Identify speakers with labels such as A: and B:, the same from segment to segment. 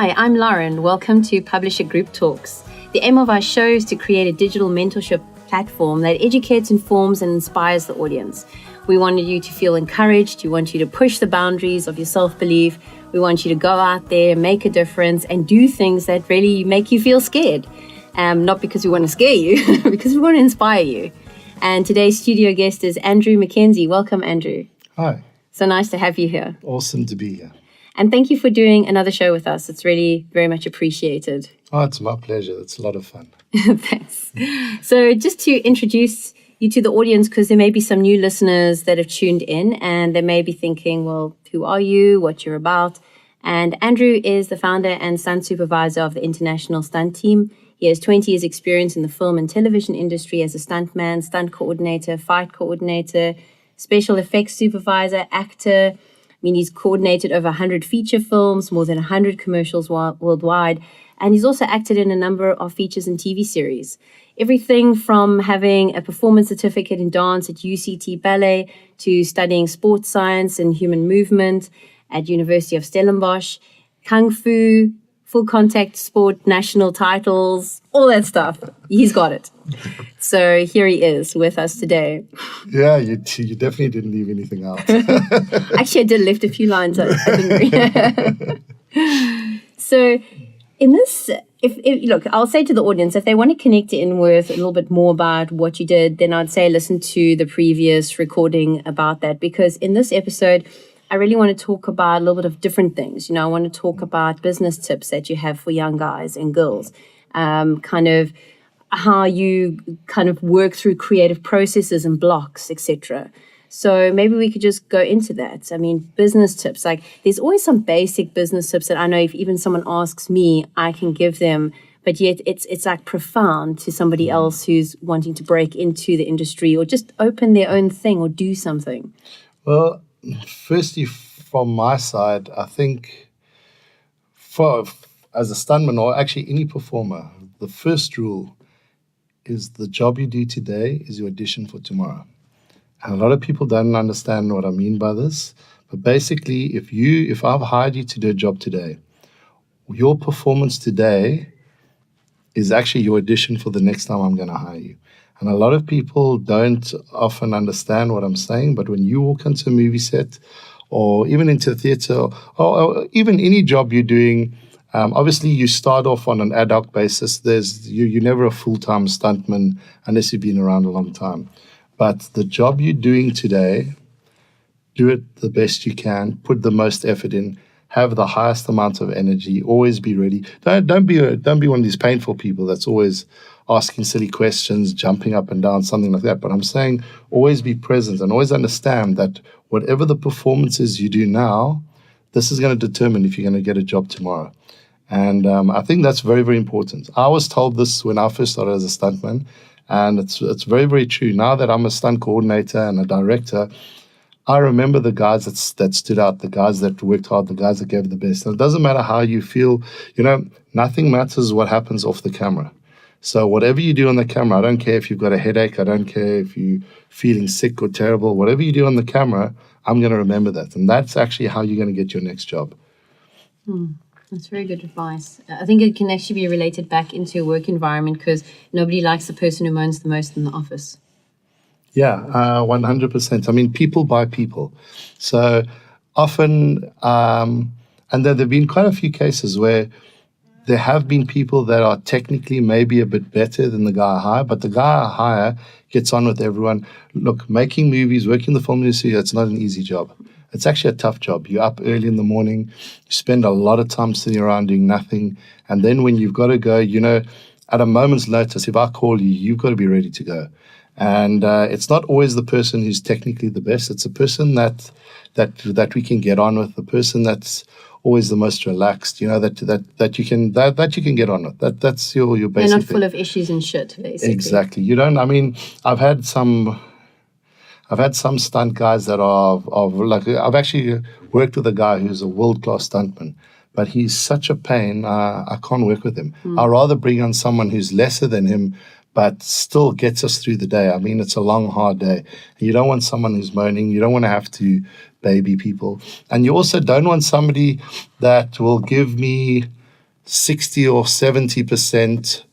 A: Hi, I'm Lauren. Welcome to Publisher Group Talks. The aim of our show is to create a digital mentorship platform that educates, informs, and inspires the audience. We wanted you to feel encouraged. We want you to push the boundaries of your self-belief. We want you to go out there, make a difference, and do things that really make you feel scared. Not because we want to scare you, because we want to inspire you. And today's studio guest is Andrew Mckenzie. Welcome, Andrew.
B: Hi.
A: So nice to have you here.
B: Awesome to be here.
A: And thank you for doing another show with us. It's really very much appreciated.
B: Oh, it's my pleasure. It's a lot of fun.
A: Thanks. So just to introduce you to the audience, because there may be some new listeners that have tuned in and they may be thinking, well, who are you, what you're about? And Andrew is the founder and stunt supervisor of the International Stunt Team. He has 20 years experience in the film and television industry as a stuntman, stunt coordinator, fight coordinator, special effects supervisor, actor. He's coordinated over 100 feature films, more than 100 commercials worldwide, and he's also acted in a number of features and TV series. Everything from having a performance certificate in dance at UCT Ballet to studying sports science and human movement at University of Stellenbosch, Kung Fu, full contact sport, national titles, all that stuff. He's got it. So here he is with us today.
B: Yeah, you definitely didn't leave anything out.
A: Actually, I did left a few lines I didn't read. So in this, look, I'll say to the audience, if they want to connect in with a little bit more about what you did, then I'd say listen to the previous recording about that, because in this episode, I really want to talk about a little bit of different things. I want to talk about business tips that you have for young guys and girls, kind of how you kind of work through creative processes and blocks, etc. So maybe we could just go into that. Business tips, like there's always some basic business tips that I know if even someone asks me, I can give them, but yet it's like profound to somebody else who's wanting to break into the industry or just open their own thing or do something.
B: Well, firstly, from my side, I think as a stuntman or actually any performer, the first rule is the job you do today is your audition for tomorrow. And a lot of people don't understand what I mean by this. But basically, if I've hired you to do a job today, your performance today is actually your audition for the next time I'm going to hire you. And a lot of people don't often understand what I'm saying, but when you walk into a movie set or even into a theater or even any job you're doing, obviously you start off on an ad hoc basis. You're never a full-time stuntman unless you've been around a long time. But the job you're doing today, do it the best you can, put the most effort in, have the highest amount of energy, always be ready. Don't be one of these painful people that's always asking silly questions, jumping up and down, something like that. But I'm saying always be present and always understand that whatever the performances you do now, this is going to determine if you're going to get a job tomorrow. And I think that's very, very important. I was told this when I first started as a stuntman, and it's very, very true. Now that I'm a stunt coordinator and a director, I remember the guys that stood out, the guys that worked hard, the guys that gave the best. And it doesn't matter how you feel. Nothing matters what happens off the camera. So whatever you do on the camera, I don't care if you've got a headache, I don't care if you're feeling sick or terrible, whatever you do on the camera, I'm going to remember that. And that's actually how you're going to get your next job.
A: That's very good advice. I think it can actually be related back into a work environment because nobody likes the person who moans the most in the office.
B: Yeah, 100%. People buy people. So often, and there have been quite a few cases where there have been people that are technically maybe a bit better than the guy I hire, but the guy I hire gets on with everyone. Look, making movies, working in the film industry, it's not an easy job. It's actually a tough job. You're up early in the morning. You spend a lot of time sitting around doing nothing. And then when you've got to go, at a moment's notice, if I call you, you've got to be ready to go. And it's not always the person who's technically the best. It's a person that we can get on with, the person that's always the most relaxed, that you can get on with. That's your basic
A: They're not
B: thing.
A: full of issues and shit, basically.
B: Exactly. I've had some stunt guys that are like, I've actually worked with a guy who's a world-class stuntman, but he's such a pain, I can't work with him. I'd rather bring on someone who's lesser than him, but still gets us through the day. It's a long, hard day. You don't want someone who's moaning. You don't want to have to baby people. And you also don't want somebody that will give me 60 or 70%,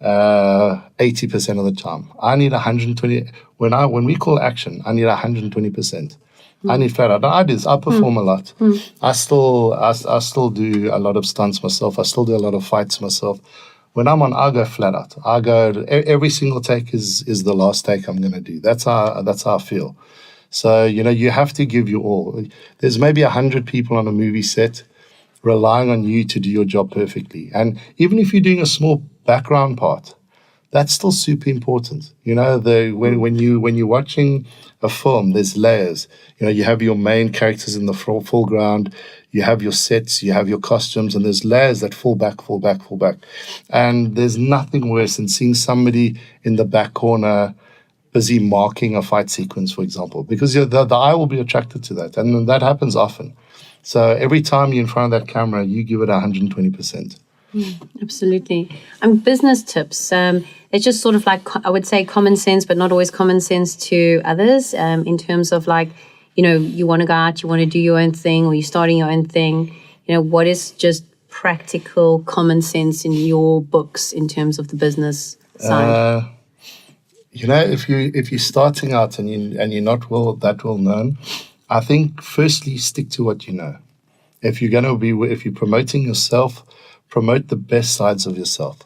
B: 80% of the time. I need 120. When we call action, I need 120%. I need flat out. I perform a lot. I still do a lot of stunts myself. I still do a lot of fights myself. When I'm on, I go flat out. I go every single take is the last take I'm going to do. That's how I feel. So you have to give your all. There's maybe 100 people on a movie set relying on you to do your job perfectly. And even if you're doing a small background part, that's still super important. When you're watching a film, there's layers. You have your main characters in the foreground, you have your sets, you have your costumes, and there's layers that fall back. And there's nothing worse than seeing somebody in the back corner busy marking a fight sequence, for example, because the eye will be attracted to that, and that happens often. So every time you're in front of that camera, you give it 120%.
A: Absolutely. Business tips. It's just sort of like, I would say, common sense, but not always common sense to others, in terms of like, you want to go out, you want to do your own thing, or you're starting your own thing. What is just practical common sense in your books in terms of the business side?
B: If you're starting out and you're not that well known, I think firstly stick to what you know. If you're promoting yourself, promote the best sides of yourself.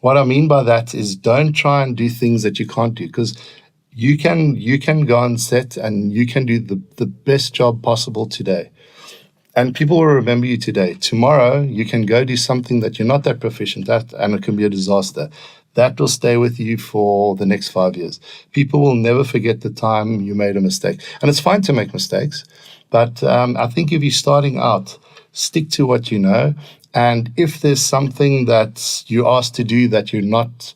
B: What I mean by that is don't try and do things that you can't do, because you can go on set and you can do the best job possible today, and people will remember you today. Tomorrow you can go do something that you're not that proficient at, and it can be a disaster. That will stay with you for the next 5 years. People will never forget the time you made a mistake, and it's fine to make mistakes, but I think if you're starting out, stick to what you know. And if there's something that you're asked to do that you're not,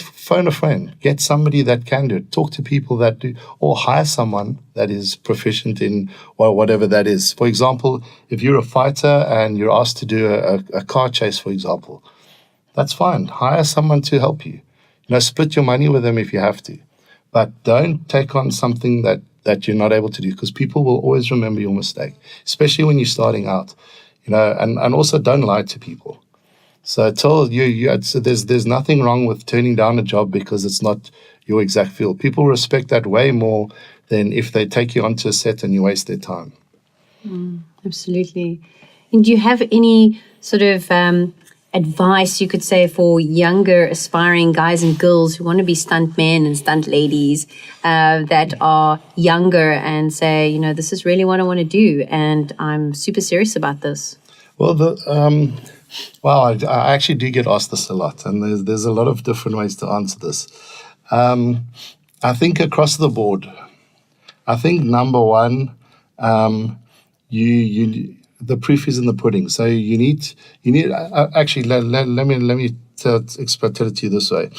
B: phone a friend, get somebody that can do it, talk to people that do, or hire someone that is proficient in whatever that is. For example, if you're a fighter and you're asked to do a car chase, for example, that's fine. Hire someone to help you. Split your money with them if you have to, but don't take on something that you're not able to do, because people will always remember your mistake, especially when you're starting out. And also don't lie to people. So there's nothing wrong with turning down a job because it's not your exact field. People respect that way more than if they take you onto a set and you waste their time.
A: Absolutely. And do you have any sort of advice you could say for younger aspiring guys and girls who want to be stunt men and stunt ladies that are younger and say, this is really what I want to do and I'm super serious about this?
B: Well, I actually do get asked this a lot, and there's a lot of different ways to answer this. I think across the board, I think number one, the proof is in the pudding. So you need. Actually, let me tell it to you this way.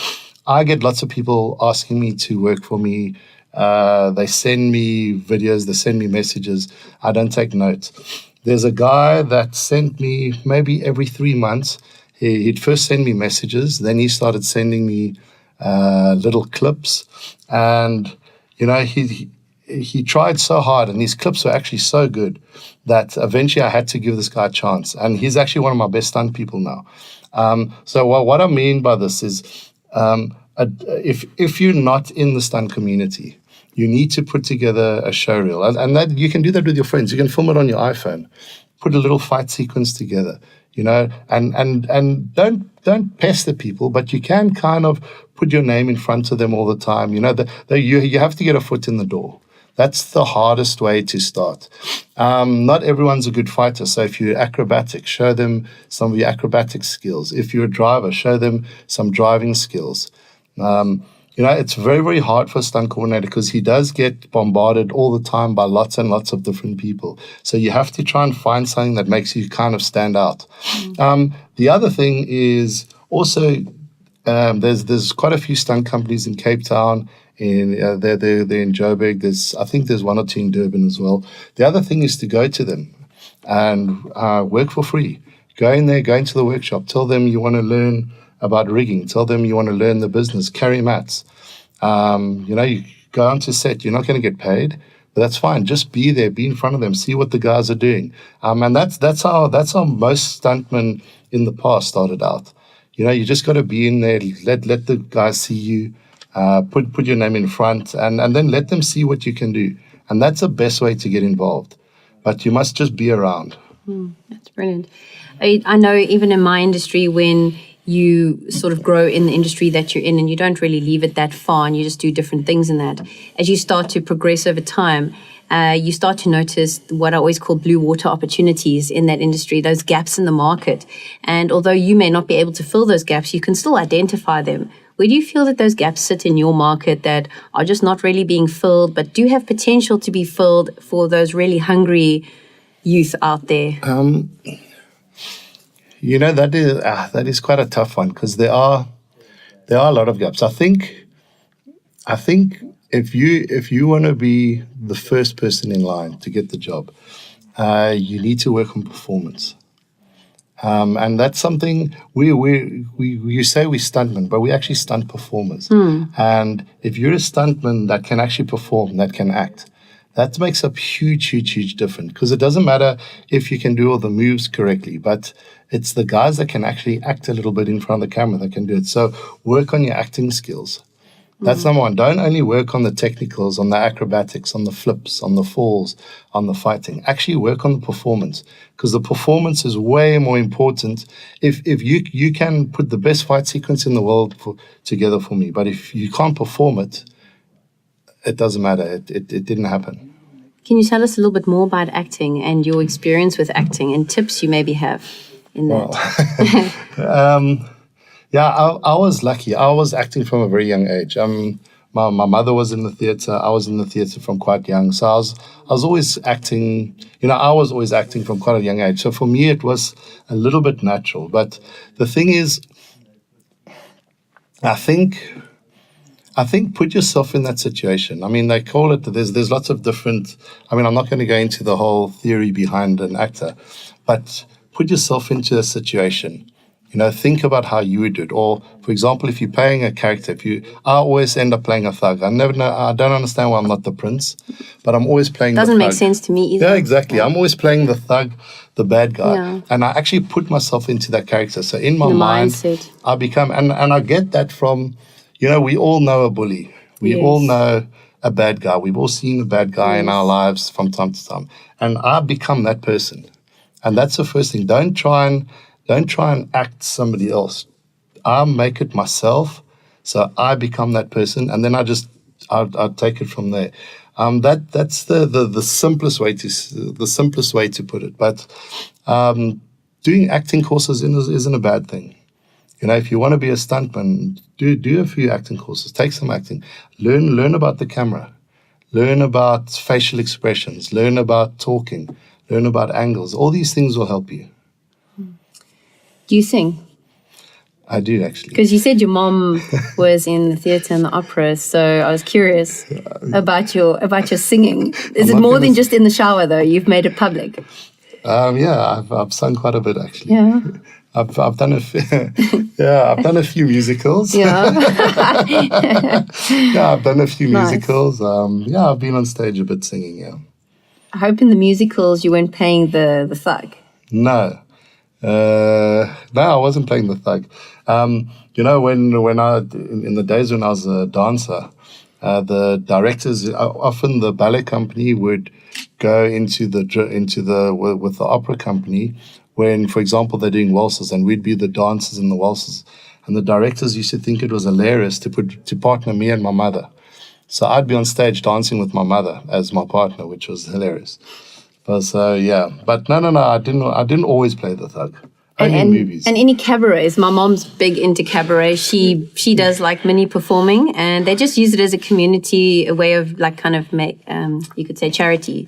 B: I get lots of people asking me to work for me. They send me videos. They send me messages. I don't take notes. There's a guy that sent me maybe every 3 months. He'd first send me messages. Then he started sending me little clips. And, he tried so hard, and his clips were actually so good that eventually I had to give this guy a chance. And he's actually one of my best stunt people now. So what I mean by this is if you're not in the stunt community, you need to put together a show reel. And that you can do that with your friends. You can film it on your iPhone. Put a little fight sequence together, and don't pester people, but you can kind of put your name in front of them all the time. You have to get a foot in the door. That's the hardest way to start. Not everyone's a good fighter. So if you're acrobatic, show them some of your acrobatic skills. If you're a driver, show them some driving skills. It's very, very hard for a stunt coordinator because he does get bombarded all the time by lots and lots of different people. So you have to try and find something that makes you kind of stand out. The other thing is also there's quite a few stunt companies in Cape Town. They're in Joburg. I think there's one or two in Durban as well. The other thing is to go to them and work for free. Go in there, go into the workshop. Tell them you want to learn about rigging. Tell them you want to learn the business. Carry mats. You go onto set. You're not going to get paid. But that's fine. Just be there, be in front of them, see what the guys are doing. And that's how most stuntmen in the past started out. You just got to be in there, let the guys see you, put your name in front, and then let them see what you can do. And that's the best way to get involved. But you must just be around.
A: That's brilliant. I know even in my industry, when you sort of grow in the industry that you're in and you don't really leave it that far and you just do different things in that, as you start to progress over time, you start to notice what I always call blue water opportunities in that industry, those gaps in the market. And although you may not be able to fill those gaps, you can still identify them. Where do you feel that those gaps sit in your market that are just not really being filled, but do have potential to be filled for those really hungry youth out there?
B: That is quite a tough one, because there are a lot of gaps. I think if you want to be the first person in line to get the job, you need to work on performance. And that's something you say we're stuntmen, but we actually stunt performers. And if you're a stuntman that can actually perform, that can act, that makes a huge difference, because it doesn't matter if you can do all the moves correctly, but it's the guys that can actually act a little bit in front of the camera that can do it. So work on your acting skills. That's number one. Don't only work on the technicals, on the acrobatics, on the flips, on the falls, on the fighting. Actually work on the performance, because the performance is way more important. If you can put the best fight sequence in the world together for me, but if you can't perform it, it doesn't matter. It didn't happen.
A: Can you tell us a little bit more about acting and your experience with acting and tips you maybe have in that?
B: I was lucky. I was acting from a very young age. My mother was in the theatre. I was in the theatre from quite young. So I was always acting. I was always acting from quite a young age. So for me, it was a little bit natural. But the thing is, I think put yourself in that situation. I mean, they call it, there's lots of different, I'm not going to go into the whole theory behind an actor, but put yourself into a situation. Think about how you would do it. Or, for example, if you're playing a character, I always end up playing a thug. I don't understand why I'm not the prince, but I'm always playing the thug.
A: Doesn't make sense to me either.
B: Yeah, exactly. Yeah. I'm always playing the thug, the bad guy. And I actually put myself into that character. So in my mind,
A: mindset.
B: I become, and I get that from, we all know a bully. We all know a bad guy. We've all seen a bad guy in our lives from time to time. And I become that person. And that's the first thing. Don't try and act somebody else. I make it myself, so I become that person, and then I take it from there. That's the simplest way to put it. But doing acting courses isn't a bad thing. If you want to be a stuntman, do a few acting courses. Take some acting. Learn about the camera. Learn about facial expressions. Learn about talking. Learn about angles. All these things will help you.
A: Do you sing?
B: I do, actually.
A: Because you said your mom was in the theatre and the opera, so I was curious about your singing. Is it more than just in the shower, though? You've made it public.
B: I've sung quite a bit, actually.
A: Yeah.
B: I've done I've done a few musicals.
A: Yeah.
B: I've done a few
A: Nice.
B: musicals. I've been on stage a bit singing. Yeah.
A: I hope in the musicals you weren't playing the thug.
B: No, I wasn't playing the thug. When I in the days when I was a dancer, the directors, often the ballet company would go into the with the opera company when, for example, they're doing waltzes, and we'd be the dancers in the waltzes, and the directors used to think it was hilarious to partner me and my mother. So I'd be on stage dancing with my mother as my partner, which was hilarious. But no, I didn't always play the thug. Only in movies.
A: And any cabarets. My mom's big into cabaret. She does like mini performing, and they just use it as a community, a way of like kind of make you could say charity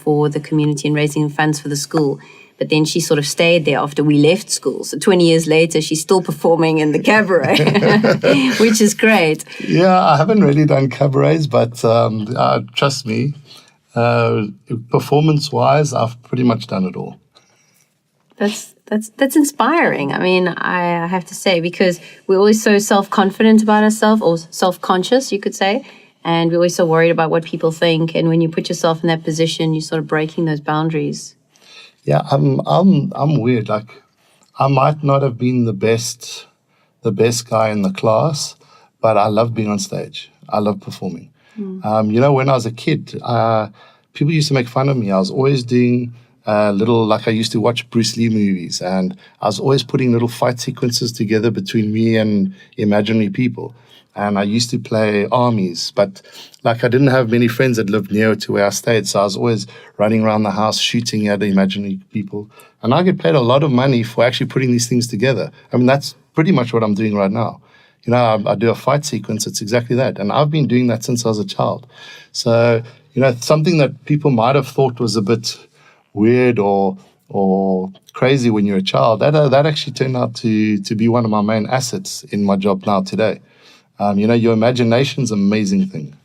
A: for the community and raising funds for the school. But then she sort of stayed there after we left school. So 20 years later, she's still performing in the cabaret, which is great.
B: Yeah, I haven't really done cabarets, but trust me, performance-wise, I've pretty much done it all.
A: That's inspiring. I mean, I have to say, because we're always so self-confident about ourselves, or self-conscious, you could say. And we're always so worried about what people think. And when you put yourself in that position, you're sort of breaking those boundaries.
B: Yeah, I'm weird. Like, I might not have been the best guy in the class, but I love being on stage. I love performing. When I was a kid, people used to make fun of me. I was always doing I used to watch Bruce Lee movies, and I was always putting little fight sequences together between me and imaginary people. And I used to play armies, but like, I didn't have many friends that lived near to where I stayed, so I was always running around the house shooting at imaginary people. And I get paid a lot of money for actually putting these things together. I mean, that's pretty much what I'm doing right now. I do a fight sequence. It's exactly that. And I've been doing that since I was a child. So, something that people might have thought was a bit weird or crazy when you're a child, that actually turned out to be one of my main assets in my job now today. Your imagination's an amazing thing.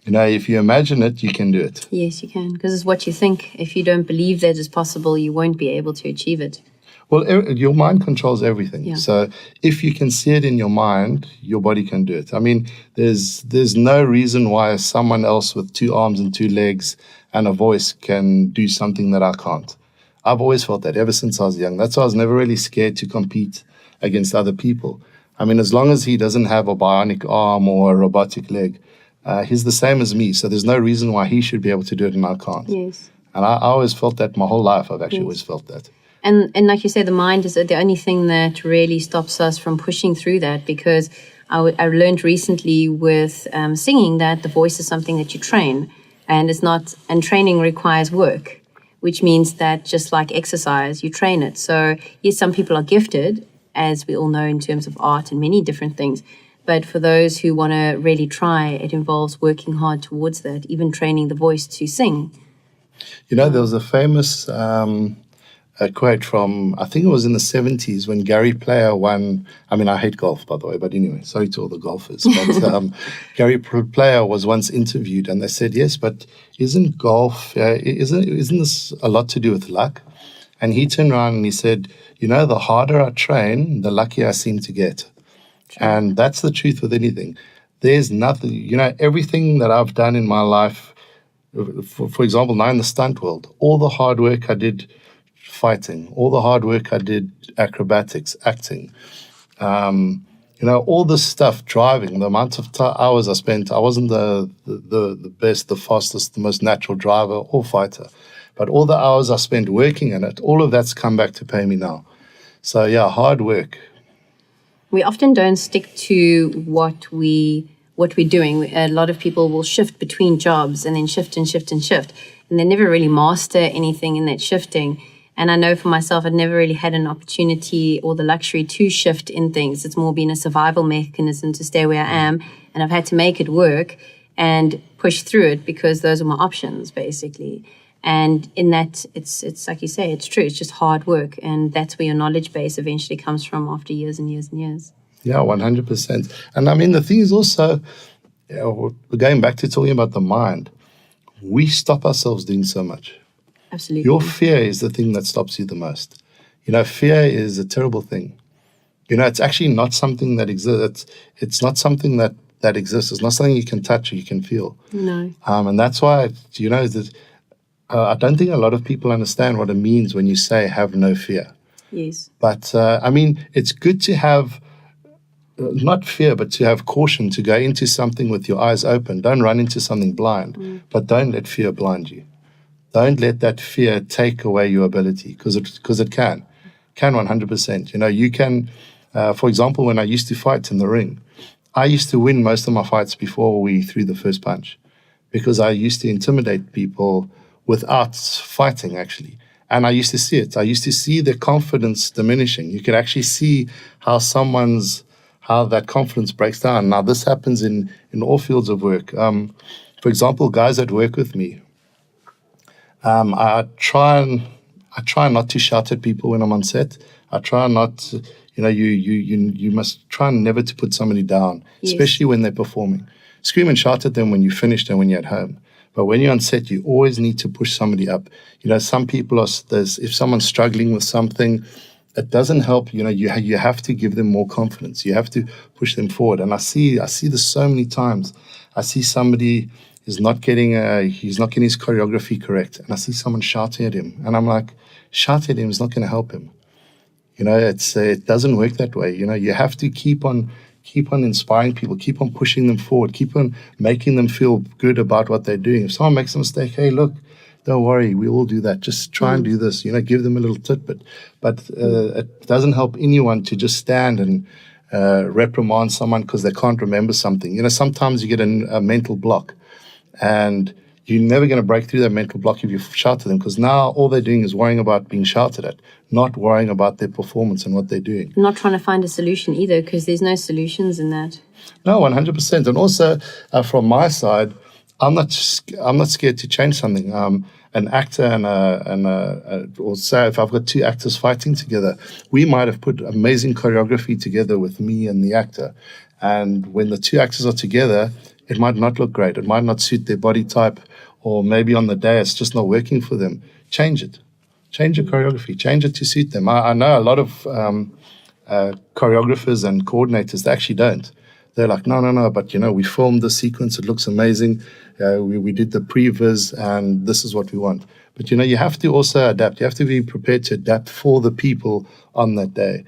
B: If you imagine it, you can do it.
A: Yes, you can, because it's what you think. If you don't believe that is possible, you won't be able to achieve it.
B: Well, your mind controls everything.
A: Yeah.
B: So if you can see it in your mind, your body can do it. I mean, there's no reason why someone else with 2 arms and 2 legs and a voice can do something that I can't. I've always felt that ever since I was young. That's why I was never really scared to compete against other people. I mean, as long as he doesn't have a bionic arm or a robotic leg, he's the same as me. So there's no reason why he should be able to do it and I can't.
A: Yes.
B: And I always felt that my whole life. I've actually always felt that.
A: And like you said, the mind is the only thing that really stops us from pushing through that, because I learned recently with singing that the voice is something that you train, and training requires work, which means that just like exercise, you train it. So yes, some people are gifted, as we all know, in terms of art and many different things. But for those who want to really try, it involves working hard towards that, even training the voice to sing.
B: There was a famous a quote from, I think it was in the 70s, when Gary Player won. I mean, I hate golf, by the way, but anyway, sorry to all the golfers. But Gary Player was once interviewed, and they said, yes, but isn't golf, isn't this a lot to do with luck? And he turned around and he said, the harder I train, the luckier I seem to get. True. And that's the truth with anything. There's nothing, everything that I've done in my life, for example, now in the stunt world, all the hard work I did fighting, all the hard work I did acrobatics, acting, all this stuff, driving, the amount of hours I spent. I wasn't the best, the fastest, the most natural driver or fighter, but all the hours I spent working in it, all of that's come back to pay me now. So yeah, hard work.
A: We often don't stick to what we're doing. A lot of people will shift between jobs and then shift and shift and shift, and they never really master anything in that shifting. And I know for myself, I'd never really had an opportunity or the luxury to shift in things. It's more been a survival mechanism to stay where I am. And I've had to make it work and push through it, because those are my options, basically. And in that, it's like you say, it's true. It's just hard work. And that's where your knowledge base eventually comes from after years and years and years.
B: Yeah, 100%. And I mean, the thing is also, we're going back to talking about the mind. We stop ourselves doing so much.
A: Absolutely.
B: Your fear is the thing that stops you the most. Fear is a terrible thing. It's actually not something that exists. It's not something that exists. It's not something you can touch or you can feel.
A: No.
B: And that's why, that I don't think a lot of people understand what it means when you say have no fear.
A: Yes.
B: But, I mean, it's good to have not fear, but to have caution, to go into something with your eyes open. Don't run into something blind, but don't let fear blind you. Don't let that fear take away your ability, because it can 100%. You can, for example, when I used to fight in the ring, I used to win most of my fights before we threw the first punch, because I used to intimidate people without fighting, actually. And I used to see it. I used to see their confidence diminishing. You could actually see how that confidence breaks down. Now, this happens in all fields of work. For example, guys that work with me, I try not to shout at people when I'm on set. I try not to, you must try never to put somebody down, yes, especially when they're performing. Scream and shout at them when you're finished and when you're at home. But when you're on set, you always need to push somebody up. Some people if someone's struggling with something, it doesn't help. You have to give them more confidence. You have to push them forward. And I see this so many times. I see somebody is not getting he's not getting his choreography correct, and I see someone shouting at him, and I'm like, shouting at him is not going to help him. It doesn't work that way. You have to keep on inspiring people, keep on pushing them forward, keep on making them feel good about what they're doing. If someone makes a mistake, hey, look, don't worry, we all do that. Just try and do this. Give them a little tidbit. But it doesn't help anyone to just stand and reprimand someone because they can't remember something. Sometimes you get a mental block, and you're never going to break through that mental block if you shout at them, because now all they're doing is worrying about being shouted at, not worrying about their performance and what they're doing.
A: Not trying to find a solution either, because there's no solutions in that.
B: No, 100%. And also, from my side, I'm not scared to change something. An actor or say if I've got two actors fighting together, we might have put amazing choreography together with me and the actor. And when the two actors are together, it might not look great. It might not suit their body type, or maybe on the day it's just not working for them. Change it. Change your choreography. Change it to suit them. I know a lot of choreographers and coordinators, they actually don't. They're like, no, but we filmed the sequence. It looks amazing. We did the previs, and this is what we want. But you have to also adapt. You have to be prepared to adapt for the people on that day.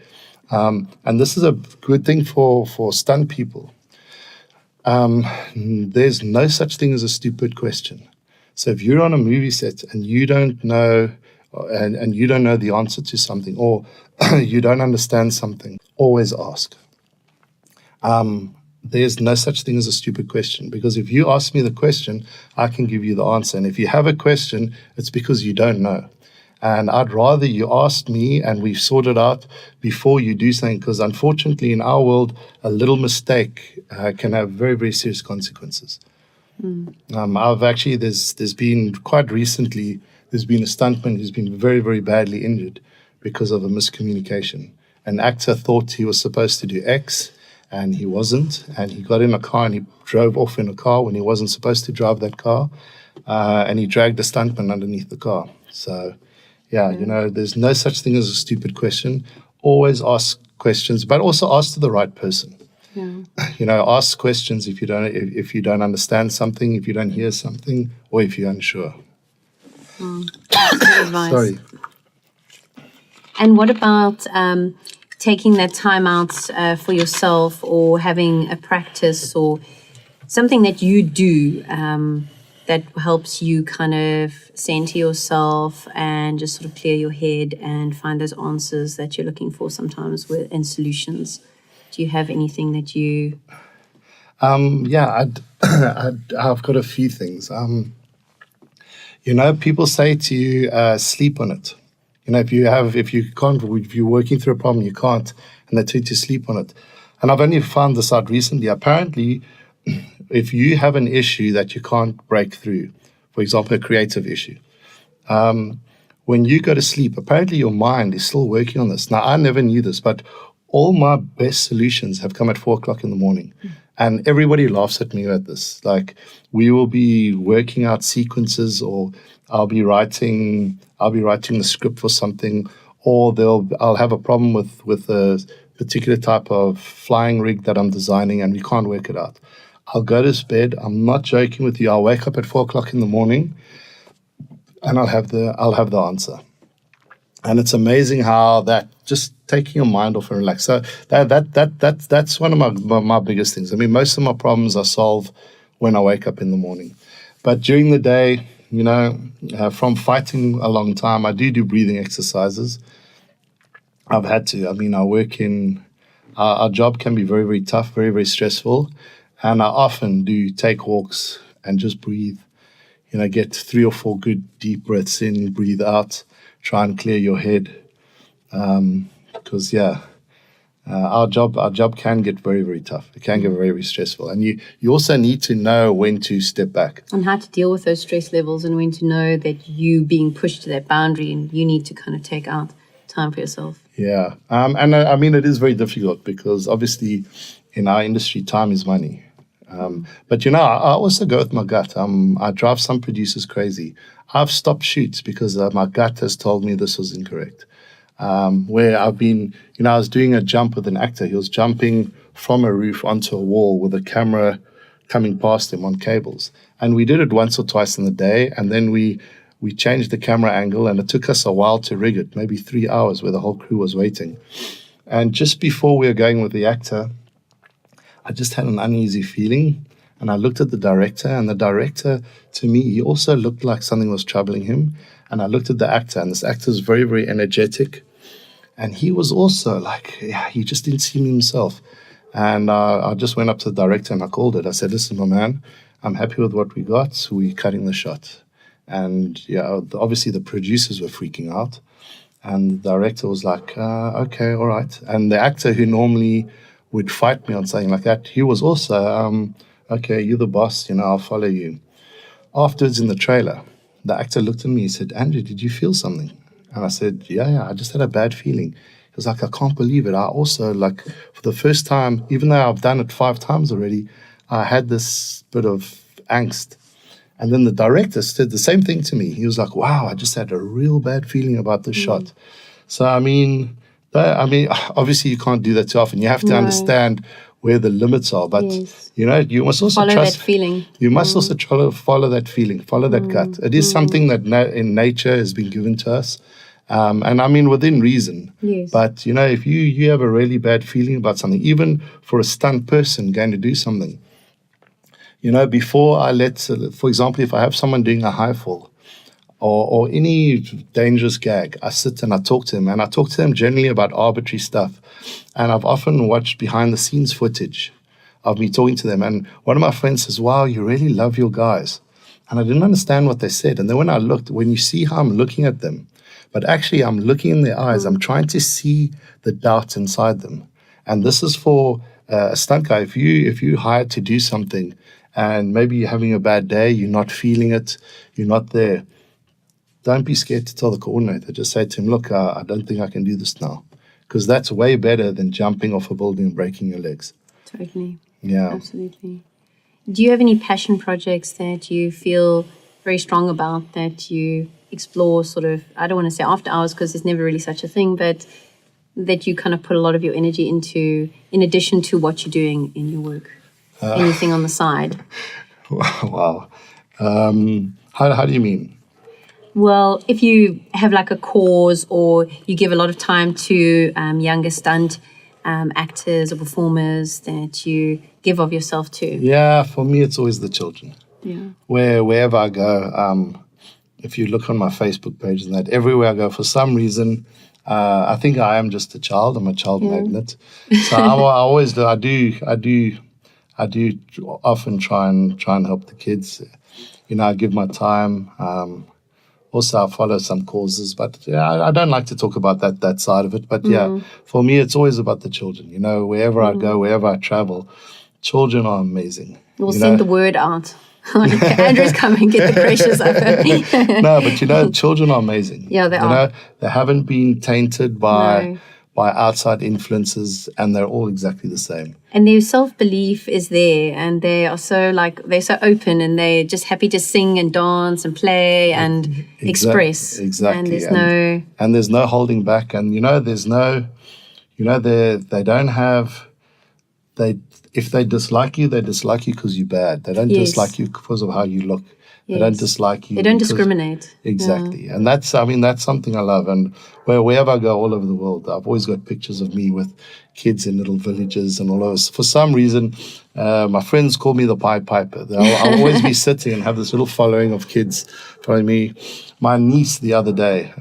B: And this is a good thing for stunt people. There's no such thing as a stupid question. So if you're on a movie set and you don't know, and you don't know the answer to something, or you don't understand something, always ask. There's no such thing as a stupid question, because if you ask me the question, I can give you the answer. And if you have a question, it's because you don't know. And I'd rather you ask me and we've sorted out before you do something, because unfortunately in our world, a little mistake can have very, very serious consequences. I've actually, there's been quite recently, there's been a stuntman who's been very, very badly injured because of a miscommunication. An actor thought he was supposed to do X, and he wasn't, and he got in a car and he drove off in a car when he wasn't supposed to drive that car, and he dragged the stuntman underneath the car. So, there's no such thing as a stupid question. Always ask questions, but also ask to the right person. Yeah. Ask questions if you don't understand something, if you don't hear something, or if you're unsure.
A: That's good advice.
B: Sorry.
A: And what about taking that time out for yourself, or having a practice or something that you do that helps you kind of center yourself and just sort of clear your head and find those answers that you're looking for sometimes and solutions? Do you have anything that you...
B: I've got a few things. People say to you, sleep on it. If you're working through a problem, you can't, and they tell you to sleep on it. And I've only found this out recently. Apparently, if you have an issue that you can't break through, for example, a creative issue, when you go to sleep, apparently your mind is still working on this. Now, I never knew this, but all my best solutions have come at 4:00 in the morning. And everybody laughs at me at this. Like, we will be working out sequences, or I'll be writing the script for something, or I'll have a problem with a particular type of flying rig that I'm designing, and we can't work it out. I'll go to bed. I'm not joking with you. I'll wake up at 4:00 in the morning, and I'll have the answer. And it's amazing how that just taking your mind off and relax. So that's one of my biggest things. I mean, most of my problems I solve when I wake up in the morning. But during the day, from fighting a long time, I do breathing exercises. I've had to. I mean, I work in... Our job can be very, very tough, very, very stressful. And I often do take walks and just breathe. Get 3 or 4 good deep breaths in, breathe out, try and clear your head. Because, our job can get very, very tough. It can get very, very stressful. And you also need to know when to step back.
A: And how to deal with those stress levels, and when to know that you being pushed to that boundary and you need to kind of take out time for yourself.
B: Yeah. And I mean, it is very difficult because obviously in our industry, time is money. But, I also go with my gut. I drive some producers crazy. I've stopped shoots because my gut has told me this was incorrect. Where I've been, I was doing a jump with an actor. He was jumping from a roof onto a wall with a camera coming past him on cables. And we did it once or twice in the day, and then we changed the camera angle, and it took us a while to rig it, maybe 3 hours where the whole crew was waiting. And just before we were going with the actor, I just had an uneasy feeling, and I looked at the director, and the director, to me, he also looked like something was troubling him. And I looked at the actor, and this actor is very, very energetic. And he was also like, yeah, he just didn't seem himself. And I just went up to the director and I called it. I said, listen, my man, I'm happy with what we got. We're cutting the shot. And yeah, obviously the producers were freaking out. And the director was like, okay, all right. And the actor who normally would fight me on something like that, he was also, okay, you're the boss, I'll follow you. Afterwards in the trailer, the actor looked at me, he said, Andrew, did you feel something? And I said, yeah, I just had a bad feeling. He was like, I can't believe it. I also, like, for the first time, even though I've done it 5 times already, I had this bit of angst. And then the director said the same thing to me. He was like, wow, I just had a real bad feeling about this shot. So, I mean, obviously you can't do that too often. You have to understand where the limits are. But, you must also
A: follow
B: trust.
A: That feeling.
B: You must also try to follow that feeling, follow that gut. It is something that in nature has been given to us. And I mean, within reason.
A: Yes.
B: But, if you have a really bad feeling about something, even for a stunt person going to do something, before I for example, if I have someone doing a high fall or any dangerous gag, I sit and I talk to them. And I talk to them generally about arbitrary stuff. And I've often watched behind the scenes footage of me talking to them. And one of my friends says, wow, you really love your guys. And I didn't understand what they said. And then when you see how I'm looking at them, but actually I'm looking in their eyes, I'm trying to see the doubt inside them. And this is for a stunt guy. If you hired to do something and maybe you're having a bad day, you're not feeling it, you're not there, don't be scared to tell the coordinator. Just say to him, look, I don't think I can do this now. Because that's way better than jumping off a building and breaking your legs.
A: Totally.
B: Yeah.
A: Absolutely. Do you have any passion projects that you feel very strong about, that you explore sort of, I don't want to say after hours because there's never really such a thing, but that you kind of put a lot of your energy into in addition to what you're doing in your work? Anything on the side?
B: Wow. How do you mean?
A: Well, if you have like a cause or you give a lot of time to younger stunt actors or performers that you give of yourself to.
B: Yeah, for me, it's always the children.
A: Yeah.
B: Wherever I go, if you look on my Facebook page and that, everywhere I go, for some reason, I think I am just a child. I'm a child magnet. So I do often try and help the kids. I give my time. Also, I follow some causes, but I don't like to talk about that side of it. But for me, it's always about the children. Wherever I go, wherever I travel, children are amazing.
A: We'll send the word out. Andrew's coming, get the precious up.
B: No, but children are amazing.
A: Yeah, they are.
B: They haven't been tainted by outside influences, and they're all exactly the same.
A: And their self-belief is there, and they're so open, and they're just happy to sing and dance and play and express.
B: Exactly.
A: And
B: there's no holding back, and there's no, they don't have, if they dislike you because you're bad. They don't dislike you because of how you look. They don't dislike you.
A: They don't discriminate.
B: Exactly. Yeah. And that's something I love. And wherever I go all over the world, I've always got pictures of me with kids in little villages and all over. For some reason, my friends call me the Pied Piper. I'll always be sitting and have this little following of kids following me. My niece the other day,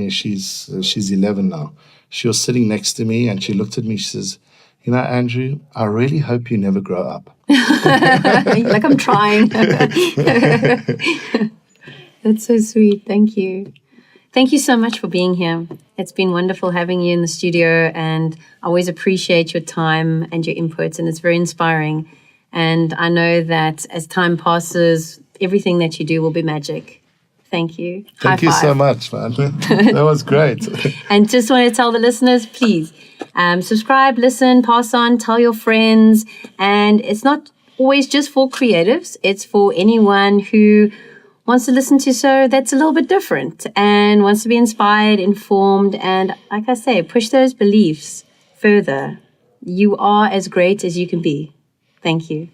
B: she's 11 now. She was sitting next to me and she looked at me. She says, Andrew, I really hope you never grow up.
A: Like I'm trying. That's so sweet. Thank you. Thank you so much for being here. It's been wonderful having you in the studio, and I always appreciate your time and your inputs, and it's very inspiring. And I know that as time passes, everything that you do will be magic. Thank you.
B: Thank you so much, man. That was great.
A: And just want to tell the listeners, please subscribe, listen, pass on, tell your friends. And it's not always just for creatives. It's for anyone who wants to listen to so that's a little bit different and wants to be inspired, informed, and like I say, push those beliefs further. You are as great as you can be. Thank you.